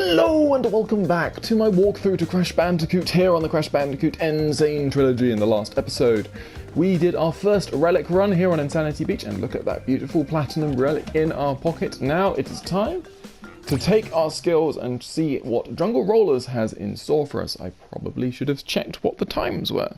Hello and welcome back to my walkthrough to Crash Bandicoot here on the Crash Bandicoot Sane Trilogy. In the last episode, we did our first Relic run here on Sanity Beach, and look at that beautiful platinum relic in our pocket. Now it is time to take our skills and see what Jungle Rollers has in store for us. I probably should have checked what the times were.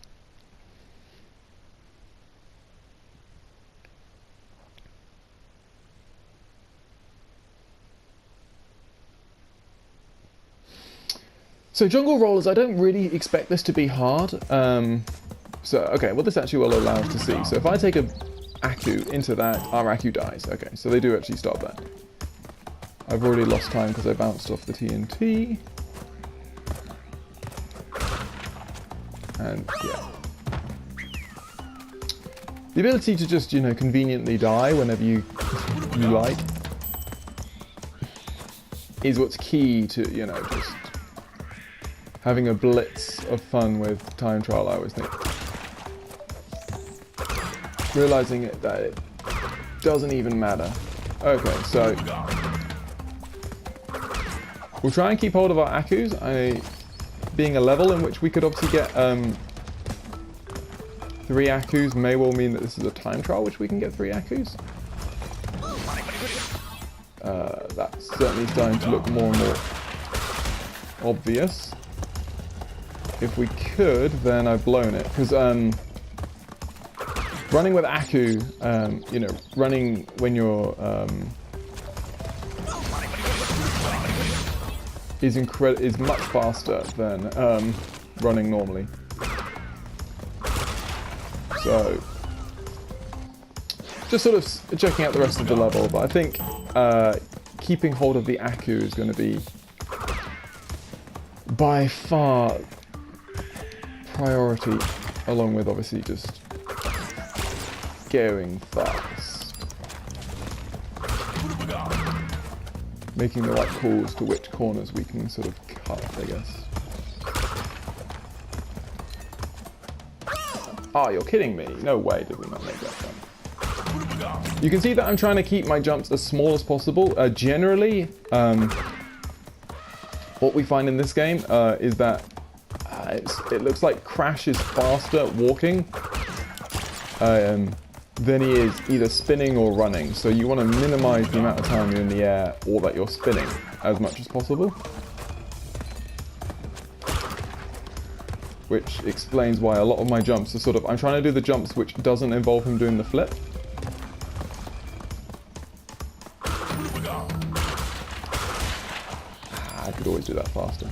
So Jungle Rollers, I don't really expect this to be hard. Okay, well this actually will allow us to see. So if I take a Aku into that, our Aku dies. Okay, so they do actually stop that. I've already lost time because I bounced off the TNT. And yeah. The ability to just, conveniently die whenever you like is what's key to, just having a blitz of fun with time trial, I always think. Realizing that it doesn't even matter. Okay, so we'll try and keep hold of our Akus, being a level in which we could obviously get 3 Akus may well mean that this is a time trial which we can get 3 Akus. That's certainly starting to look more and more obvious. If we could, then I've blown it, because running with Aku, running when you're is much faster than running normally. So just sort of checking out the rest of the level, but I think keeping hold of the Aku is going to be by far priority, along with obviously just going fast, making the right calls to which corners we can sort of cut, I guess. Ah, you're kidding me. No way did we not make that jump. You can see that I'm trying to keep my jumps as small as possible. Generally, what we find in this game is that it looks like Crash is faster walking than he is either spinning or running. So you want to minimize the amount of time you're in the air or that you're spinning as much as possible. Which explains why a lot of my jumps are sort of... I'm trying to do the jumps which doesn't involve him doing the flip. I could always do that faster.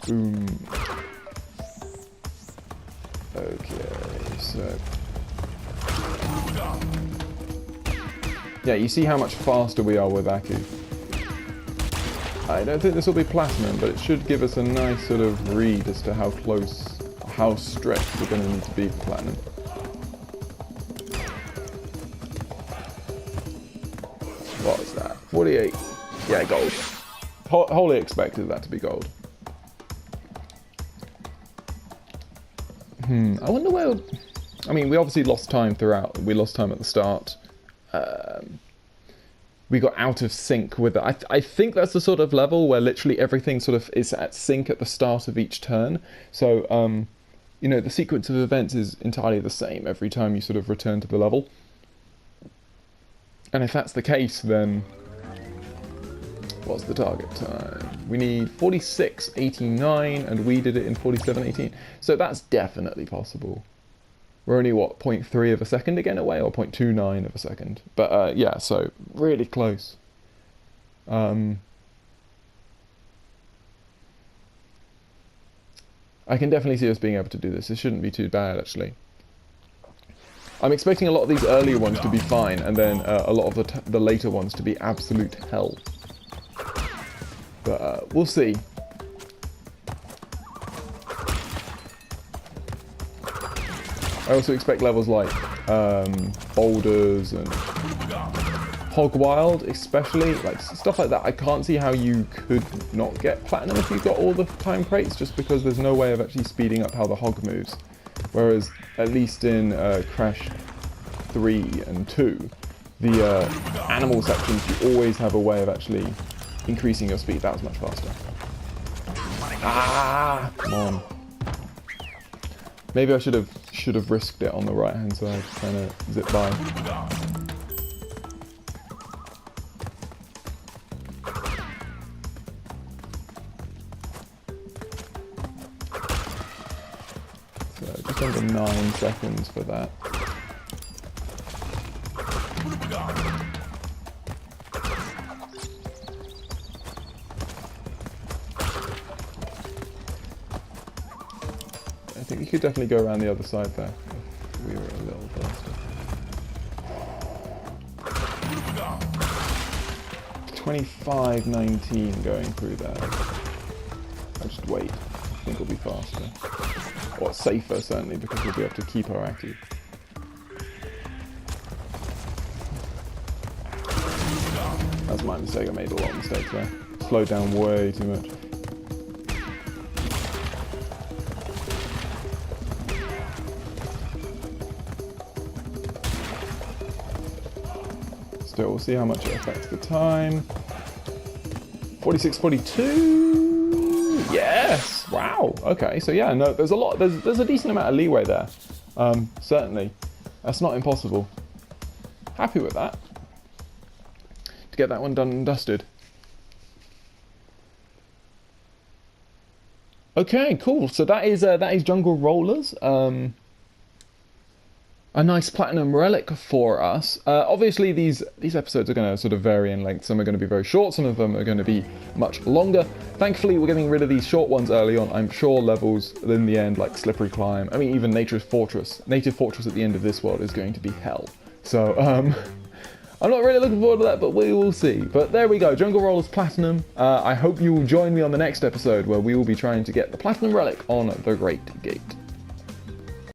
Boom. Okay, so... yeah, you see how much faster we are with Aku. I don't think this will be platinum, but it should give us a nice sort of read as to how close, how stretched we're going to need to be for platinum. What was that? 48. Yeah, gold. Wholly expected that to be gold. I wonder where... I mean, we obviously lost time throughout. We lost time at the start. We got out of sync with it. I think that's the sort of level where literally everything sort of is at sync at the start of each turn. So, the sequence of events is entirely the same every time you sort of return to the level. And if that's the case, then... what's the target time? We need 46.89, and we did it in 47.18. So that's definitely possible. We're only, what, 0.3 of a second again away, or 0.29 of a second. But, yeah, so really close. I can definitely see us being able to do this. This shouldn't be too bad, actually. I'm expecting a lot of these earlier ones to be fine, and then a lot of the later ones to be absolute hell. But we'll see. I also expect levels like boulders and Hog Wild, especially, like stuff like that. I can't see how you could not get platinum if you've got all the time crates, just because there's no way of actually speeding up how the hog moves. Whereas, at least in Crash 3 and 2, the animal sections, you always have a way of actually increasing your speed. That was much faster. Ah, come on. Maybe I should have risked it on the right hand side, trying to zip by. So just under 9 seconds for that. I think you could definitely go around the other side there if we were a little faster. 25:19 going through there. I'll just wait. I think it'll be faster. Or safer, certainly, because we'll be able to keep her active. That's my mistake. I made a lot of mistakes there. Slowed down way too much. Still, we'll see how much it affects the time. 46:42. Yes. Wow. Okay. So yeah, no, there's a lot. There's a decent amount of leeway there. Certainly, that's not impossible. Happy with that. To get that one done and dusted. Okay. Cool. So that is Jungle Rollers. A nice platinum relic for us. Obviously, these episodes are going to sort of vary in length. Some are going to be very short, some of them are going to be much longer. Thankfully, we're getting rid of these short ones early on. I'm sure levels in the end, like Slippery Climb, I mean, even Native Fortress at the end of this world is going to be hell. So, I'm not really looking forward to that, but we will see. But there we go, Jungle Rollers Platinum. I hope you will join me on the next episode where we will be trying to get the Platinum Relic on the Great Gate.